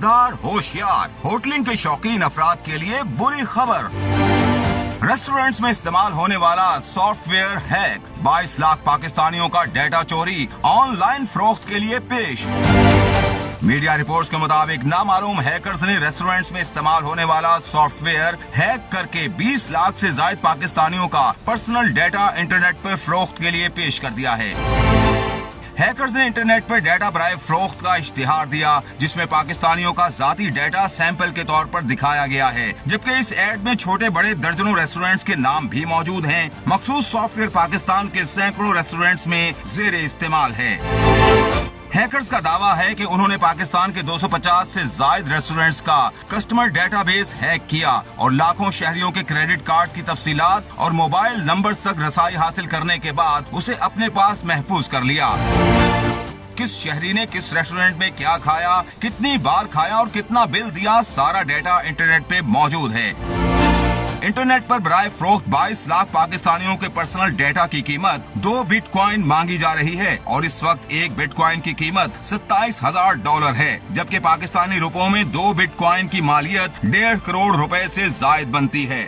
खबरदार होशियार, होटलिंग के शौकीन अफराद के लिए बुरी खबर। रेस्टोरेंट्स में इस्तेमाल होने वाला सॉफ्टवेयर हैक, 22 लाख पाकिस्तानियों का डेटा चोरी, ऑनलाइन फरोख्त के लिए पेश। मीडिया रिपोर्ट्स के मुताबिक नामालूम हैकर्स ने रेस्टोरेंट्स में इस्तेमाल होने वाला सॉफ्टवेयर हैक करके 20 लाख से ज्यादा पाकिस्तानियों का पर्सनल डेटा इंटरनेट पर फरोख्त के लिए पेश कर दिया है। हैकर्स ने इंटरनेट पर डेटा बराए फरोख्त का इश्तिहार दिया, जिसमें पाकिस्तानियों का जाती डेटा सैंपल के तौर पर दिखाया गया है, जबकि इस एड में छोटे बड़े दर्जनों रेस्टोरेंट्स के नाम भी मौजूद हैं। मखसूस सॉफ्टवेयर पाकिस्तान के सैकड़ों रेस्टोरेंट्स में ज़ेरे इस्तेमाल है। हैकर्स का दावा है कि उन्होंने पाकिस्तान के 250 से ज्यादा रेस्टोरेंट्स का कस्टमर डेटाबेस हैक किया और लाखों शहरियों के क्रेडिट कार्ड्स की तफसीलात और मोबाइल नंबर्स तक रसाई हासिल करने के बाद उसे अपने पास महफूज कर लिया। किस शहरी ने किस रेस्टोरेंट में क्या खाया, कितनी बार खाया और कितना बिल दिया, सारा डेटा इंटरनेट पे मौजूद है। इंटरनेट पर बराए फरोख्त 22 लाख पाकिस्तानियों के पर्सनल डेटा की कीमत 2 बिटकॉइन मांगी जा रही है और इस वक्त 1 बिटकॉइन की कीमत $27,000 है, जबकि पाकिस्तानी रुपयों में 2 बिटकॉइन की मालियत 1.5 करोड़ रुपए से जायद बनती है।